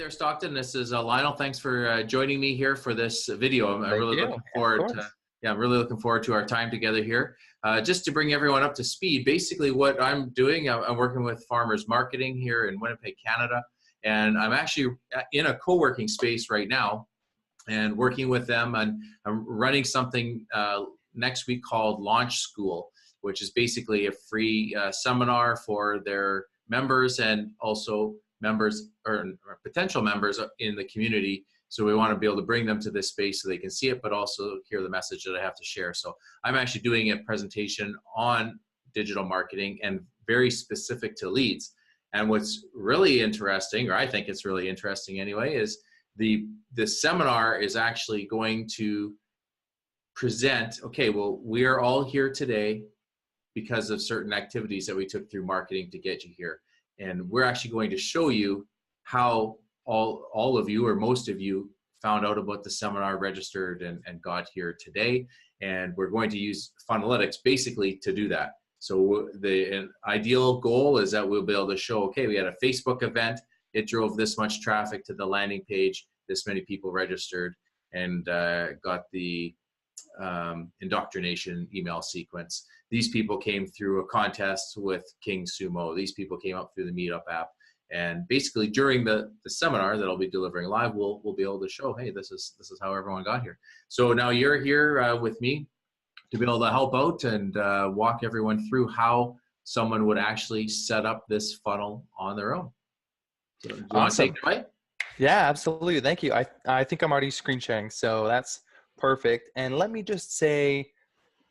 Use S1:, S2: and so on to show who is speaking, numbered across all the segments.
S1: there, Stockton. This is Lionel. Thanks for joining me here for this video. I'm
S2: Thank
S1: really
S2: you.
S1: looking
S2: Of
S1: forward
S2: course.
S1: I'm really looking forward to our time together here. Just to bring everyone up to speed, basically what I'm doing, I'm working with Farmers Marketing here in Winnipeg, Canada, and I'm actually in a co-working space right now and working with them. And I'm running something next week called Launch School, which is basically a free seminar for their members and also members or potential members in the community. So we want to be able to bring them to this space so they can see it, but also hear the message that I have to share. So I'm actually doing a presentation on digital marketing and very specific to leads. And what's really interesting, or I think it's really interesting anyway, is the seminar is actually going to present, okay, well, we are all here today because of certain activities that we took through marketing to get you here. And we're actually going to show you how all of you or most of you found out about the seminar, registered, and got here today. And we're going to use Funnelytics basically to do that. So the ideal goal is that we'll be able to show, okay, we had a Facebook event, it drove this much traffic to the landing page, this many people registered, and got the indoctrination email sequence. These people came through a contest with King Sumo. These people came up through the Meetup app. And basically during the seminar that I'll be delivering live, we'll be able to show, hey, this is how everyone got here. So now you're here with me to be able to help out and walk everyone through how someone would actually set up this funnel on their own. So, do you want to take it away?
S2: Yeah, absolutely. Thank you. I think I'm already screen sharing, so that's perfect. And let me just say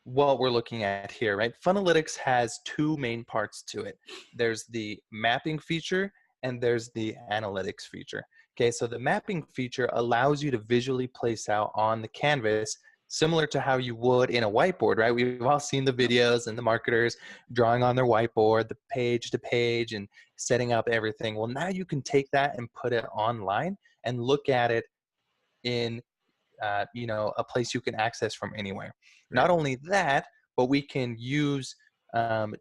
S2: what we're looking at here, right? Funnelytics has two main parts to it. There's the mapping feature and there's the analytics feature. Okay, so the mapping feature allows you to visually place out on the canvas similar to how you would in a whiteboard, right? We've all seen the videos and the marketers drawing on their whiteboard, the page to page and setting up everything. Well, now you can take that and put it online and look at it in a place you can access from anywhere. Right. Not only that, but we can use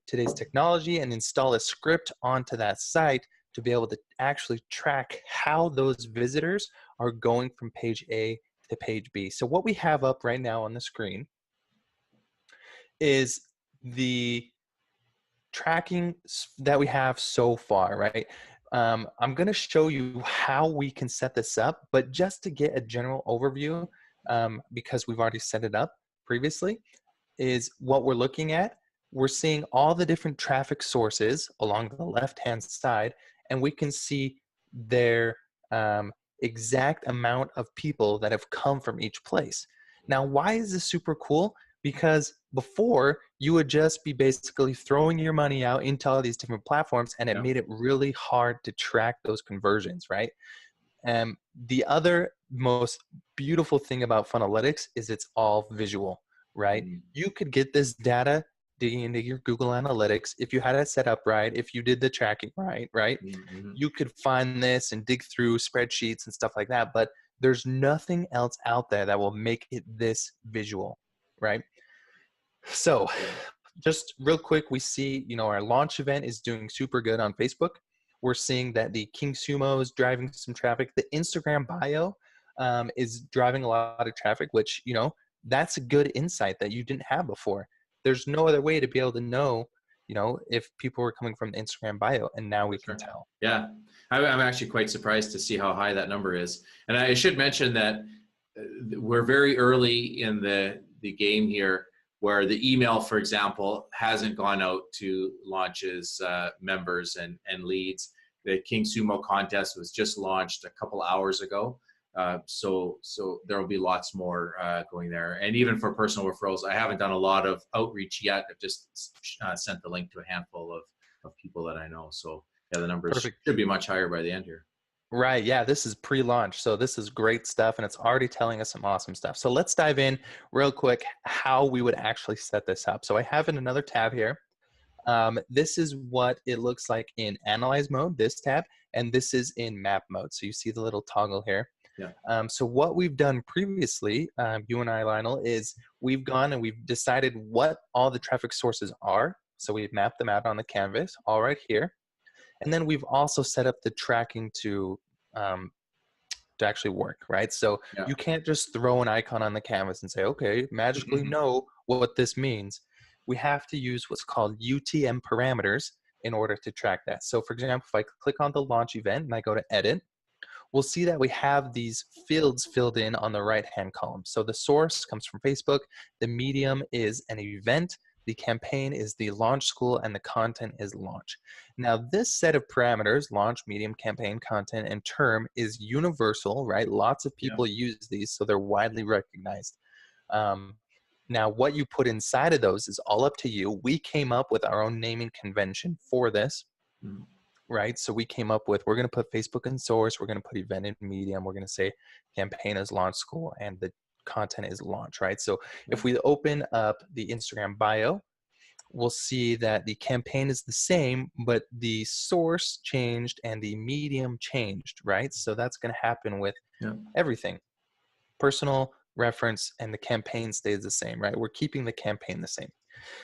S2: today's technology and install a script onto that site to be able to actually track how those visitors are going from page A to page B. So what we have up right now on the screen is the tracking that we have so far, right? I'm going to show you how we can set this up, but just to get a general overview, because we've already set it up previously, is what we're looking at. We're seeing all the different traffic sources along the left-hand side, and we can see their exact amount of people that have come from each place. Now, why is this super cool? Because before, you would just be basically throwing your money out into all these different platforms, and it made it really hard to track those conversions, right? The other most beautiful thing about Funnelytics is it's all visual, right? Mm-hmm. You could get this data digging into your Google Analytics if you had it set up right, if you did the tracking right? Mm-hmm. You could find this and dig through spreadsheets and stuff like that, but there's nothing else out there that will make it this visual, right? So just real quick, we see, our launch event is doing super good on Facebook. We're seeing that the King Sumo is driving some traffic. The Instagram bio is driving a lot of traffic, which, that's a good insight that you didn't have before. There's no other way to be able to know, if people were coming from the Instagram bio, and now we can tell.
S1: Yeah, I'm actually quite surprised to see how high that number is. And I should mention that we're very early in the game here, where the email, for example, hasn't gone out to launches, members, and leads. The King Sumo contest was just launched a couple hours ago. So there will be lots more going there. And even for personal referrals, I haven't done a lot of outreach yet. I've just sent the link to a handful of people that I know. So yeah, the numbers should be much higher by the end here.
S2: Right. Yeah, this is pre-launch. So this is great stuff, and it's already telling us some awesome stuff. So let's dive in real quick how we would actually set this up. So I have in another tab here. This is what it looks like in analyze mode, this tab, and this is in map mode. So you see the little toggle here. Yeah. So what we've done previously, you and I, Lionel, is we've gone and we've decided what all the traffic sources are. So we've mapped them out on the canvas, all right here. And then we've also set up the tracking to to actually work, right? So
S1: Yeah.
S2: you can't just throw an icon on the canvas and say, okay, magically know what this means. We have to use what's called UTM parameters in order to track that. So for example, if I click on the launch event and I go to edit, we'll see that we have these fields filled in on the right-hand column. So the source comes from Facebook, the medium is an event, the campaign is the launch school, and the content is launch. Now this set of parameters, launch, medium, campaign, content, and term, is universal, right? Lots of
S1: Yeah.
S2: people use these, so they're widely recognized. Um, Now what you put inside of those is all up to you. We came up with our own naming convention for this.
S1: Mm.
S2: Right? So we came up with, we're going to put Facebook in source, we're going to put event in medium, we're going to say campaign is launch school, and the content is launch, right? So
S1: Yeah.
S2: if we open up the Instagram bio, we'll see that the campaign is the same, but the source changed and the medium changed, right? So that's going to happen with
S1: Yeah.
S2: everything. Personal, reference, and the campaign stays the same, right? We're keeping the campaign the same.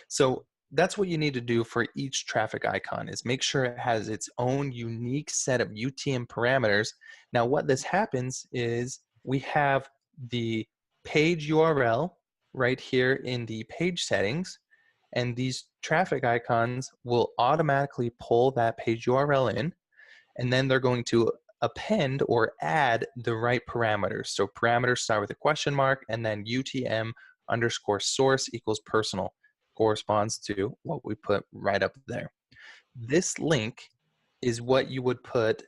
S2: So that's what you need to do for each traffic icon, is make sure it has its own unique set of UTM parameters. Now what this happens is we have the page URL right here in the page settings, and these traffic icons will automatically pull that page URL in, and then they're going to append or add the right parameters. So parameters start with a question mark, and then UTM underscore source equals personal corresponds to what we put right up there. This link is what you would put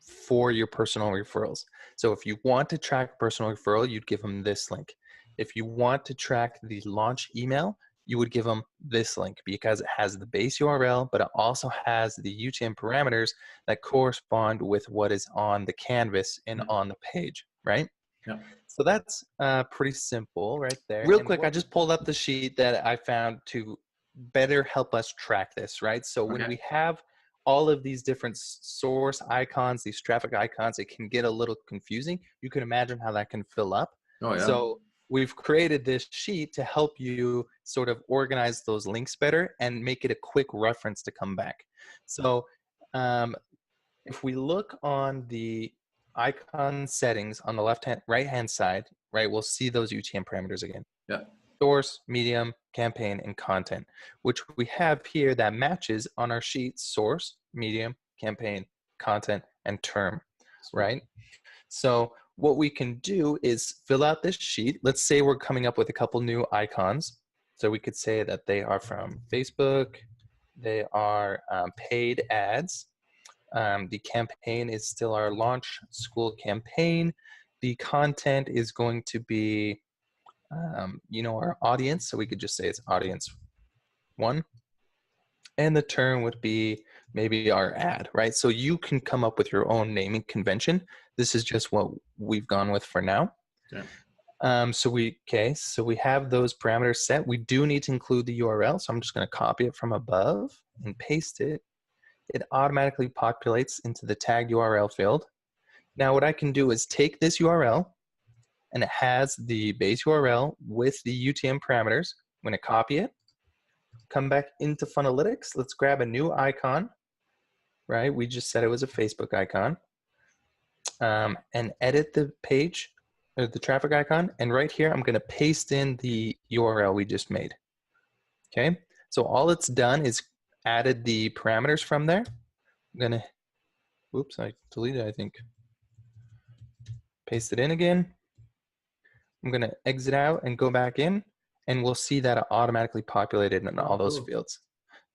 S2: for your personal referrals. So if you want to track personal referral, you'd give them this link. If you want to track the launch email, you would give them this link, because it has the base URL, but it also has the UTM parameters that correspond with what is on the canvas and
S1: Yeah.
S2: on the page, right?
S1: Yeah.
S2: So that's pretty simple right there. Real quick, I just pulled up the sheet that I found to better help us track this, right? So when
S1: Okay.
S2: we have all of these different source icons, these traffic icons, it can get a little confusing. You can imagine how that can fill up.
S1: Oh, yeah.
S2: So we've created this sheet to help you sort of organize those links better and make it a quick reference to come back. So if we look on the icon settings on the right hand side, right, we'll see those UTM parameters again.
S1: Yeah.
S2: Source, medium, campaign, and content, which we have here that matches on our sheet: source, medium, campaign, content, and term, right? So what we can do is fill out this sheet. Let's say we're coming up with a couple new icons. So we could say that they are from Facebook, they are paid ads. The campaign is still our launch school campaign. The content is going to be, our audience. So we could just say it's audience 1. And the term would be maybe our ad, right? So you can come up with your own naming convention. This is just what we've gone with for now.
S1: Yeah.
S2: So we have those parameters set. We do need to include the URL. So I'm just going to copy it from above and paste it. It automatically populates into the tagged URL field. Now what I can do is take this URL, and it has the base URL with the UTM parameters. I'm going to copy it, come back into Funnelytics. Let's grab a new icon, right? We just said it was a Facebook icon, and edit the page or the traffic icon. And right here, I'm going to paste in the URL we just made. Okay. So all it's done is added the parameters from there. I'm going to, oops, I deleted it, I think. Paste it in again. I'm going to exit out and go back in, and we'll see that it automatically populated in all those fields.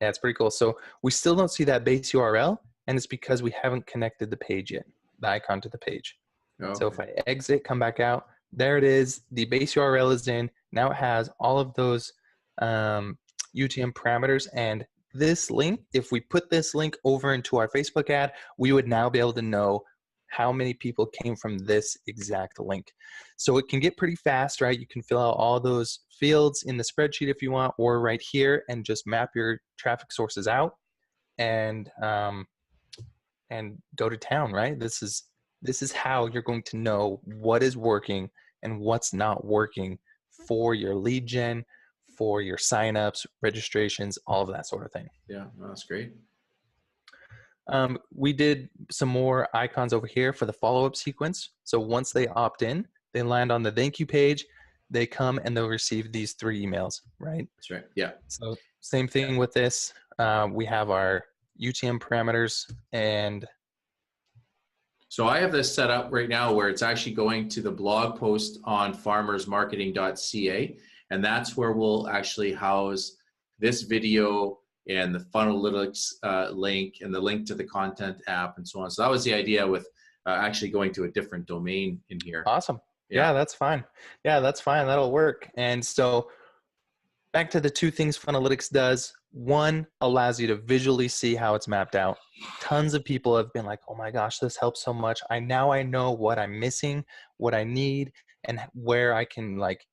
S2: Yeah, it's pretty cool. So we still don't see that base URL, and it's because we haven't connected the page yet, the icon to the page.
S1: Okay.
S2: So if I exit, come back out, there it is. The base URL is in. Now it has all of those UTM parameters, and this link, if we put this link over into our Facebook ad, we would now be able to know how many people came from this exact link. So it can get pretty fast, right? You can fill out all those fields in the spreadsheet if you want, or right here, and just map your traffic sources out and go to town, right? This is how you're going to know what is working and what's not working for your lead gen, for your signups, registrations, all of that sort of thing.
S1: Yeah, that's great.
S2: We did some more icons over here for the follow-up sequence. So once they opt in, they land on the thank you page, they come and they'll receive these 3 emails, right?
S1: That's right. Yeah.
S2: So same thing with this. We have our UTM parameters, and
S1: So I have this set up right now where it's actually going to the blog post on farmersmarketing.ca, and that's where we'll actually house this video and the Funnelytics link and the link to the content app and so on. So that was the idea with actually going to a different domain in here.
S2: awesome.
S1: Yeah.
S2: Yeah, that's fine. Yeah, that's fine. That'll work. And so back to the 2 things Funnelytics does. 1, allows you to visually see how it's mapped out. Tons of people have been like, oh my gosh, this helps so much. I know what I'm missing, what I need, and where I can like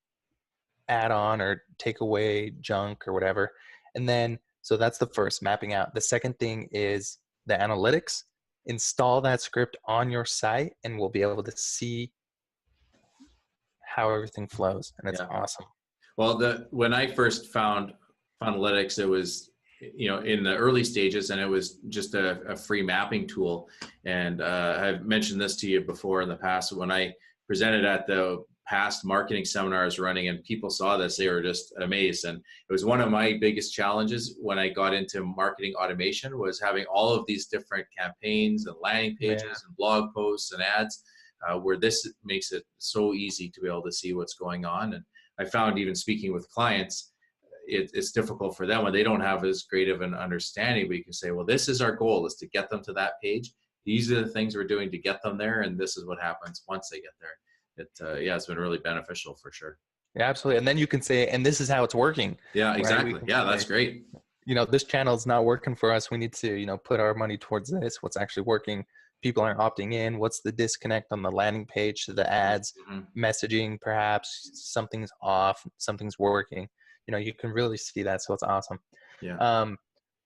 S2: add on or take away junk or whatever. And then, so that's the first, mapping out. The second thing is the analytics. Install that script on your site and we'll be able to see how everything flows. And it's
S1: Yeah.
S2: awesome.
S1: Well, when I first found Funnelytics, it was, in the early stages, and it was just a free mapping tool. And I've mentioned this to you before in the past. When I presented at the past marketing seminars running and people saw this, they were just amazed. And it was one of my biggest challenges when I got into marketing automation, was having all of these different campaigns and landing pages and blog posts and ads, where this makes it so easy to be able to see what's going on. And I found, even speaking with clients, it's difficult for them when they don't have as great of an understanding, but you can say, well, this is our goal, is to get them to that page. These are the things we're doing to get them there, and this is what happens once they get there. It's been really beneficial for sure.
S2: Yeah, absolutely. And then you can say, and this is how it's working.
S1: Yeah, exactly.
S2: Right?
S1: Yeah, that's great.
S2: This channel is not working for us. We need to, put our money towards this. What's actually working? People aren't opting in. What's the disconnect on the landing page to the ads, messaging, perhaps something's off, something's working. You can really see that. So it's awesome.
S1: Yeah.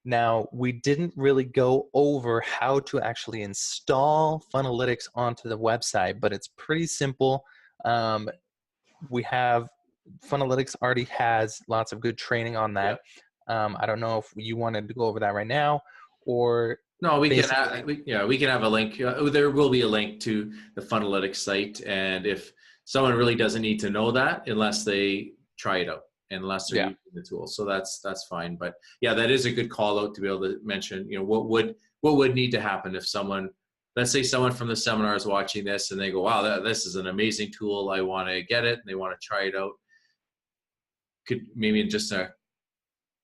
S2: Now, we didn't really go over how to actually install Funnelytics onto the website, but it's pretty simple. We have Funnelytics already has lots of good training on that. Yeah. I don't know if you wanted to go over that right now, or
S1: no, we can have a link. There will be a link to the Funnelytics site, and if someone really doesn't need to know that unless they try it out, unless they're using the tool, so that's fine. But yeah, that is a good call out to be able to mention, what would need to happen if someone, let's say someone from the seminar is watching this and they go, wow, this is an amazing tool, I want to get it, and they want to try it out. Could maybe in just a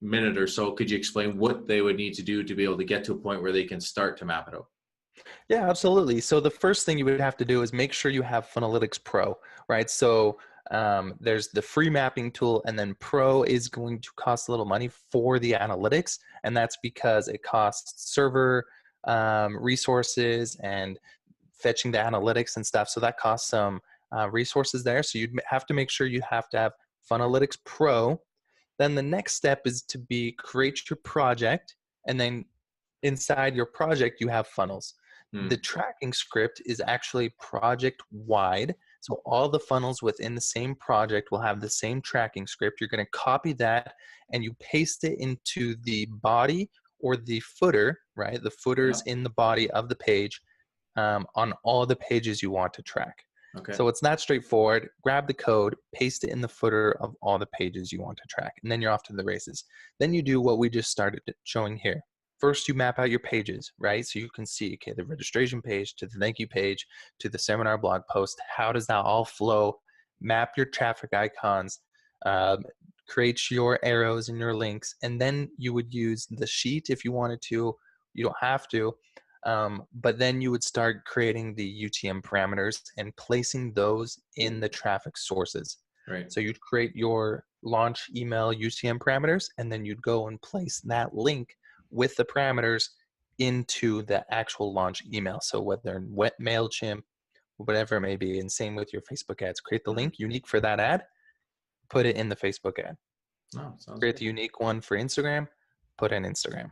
S1: minute or so, could you explain what they would need to do to be able to get to a point where they can start to map it out?
S2: Yeah, absolutely. So the first thing you would have to do is make sure you have Funnelytics Pro, right? So there's the free mapping tool, and then Pro is going to cost a little money for the analytics, and that's because it costs server resources and fetching the analytics and stuff. So that costs some resources there. So you'd have to make sure you have to have Funnelytics Pro. Then the next step is to create your project, and then inside your project you have funnels. The tracking script is actually project wide. So all the funnels within the same project will have the same tracking script. You're going to copy that and you paste it into the body or the footer, right? The footer is in the body of the page on all the pages you want to track.
S1: Okay.
S2: So it's that straightforward. Grab the code, paste it in the footer of all the pages you want to track, and then you're off to the races. Then you do what we just started showing here. First, you map out your pages, right? So you can see, okay, the registration page to the thank you page to the seminar blog post. How does that all flow? Map your traffic icons, create your arrows and your links, and then you would use the sheet if you wanted to. You don't have to. But then you would start creating the UTM parameters and placing those in the traffic sources.
S1: Right.
S2: So you'd create your launch email UTM parameters, and then you'd go and place that link with the parameters into the actual launch email. So whether in MailChimp, whatever it may be, and same with your Facebook ads, create the link unique for that ad, put it in the Facebook ad. Create the unique one for Instagram, put in Instagram.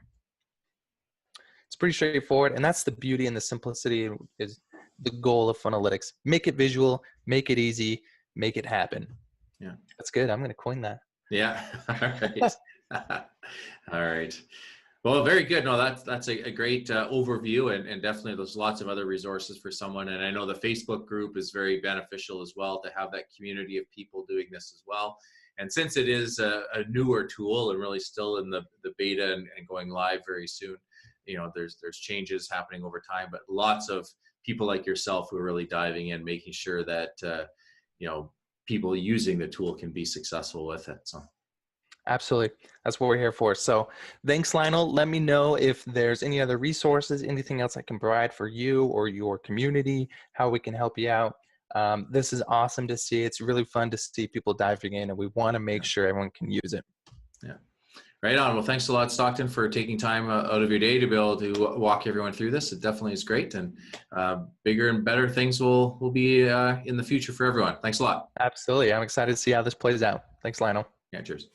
S2: It's pretty straightforward, and that's the beauty and the simplicity is the goal of Funnelytics. Make it visual, make it easy, make it happen. Yeah, that's good. I'm going to coin that.
S1: Yeah. All right. All right. Well, very good. No, that's a great overview, and definitely there's lots of other resources for someone. And I know the Facebook group is very beneficial as well to have that community of people doing this as well. And since it is a newer tool and really still in the beta and going live very soon, there's changes happening over time, but lots of people like yourself who are really diving in, making sure that people using the tool can be successful with it. So.
S2: Absolutely. That's what we're here for. So thanks, Lionel. Let me know if there's any other resources, anything else I can provide for you or your community, how we can help you out. This is awesome to see. It's really fun to see people diving in, and we want to make sure everyone can use it.
S1: Yeah. Right on. Well, thanks a lot, Stockton, for taking time out of your day to be able to walk everyone through this. It definitely is great, and bigger and better things will be in the future for everyone. Thanks a lot.
S2: Absolutely. I'm excited to see how this plays out. Thanks, Lionel.
S1: Yeah, cheers.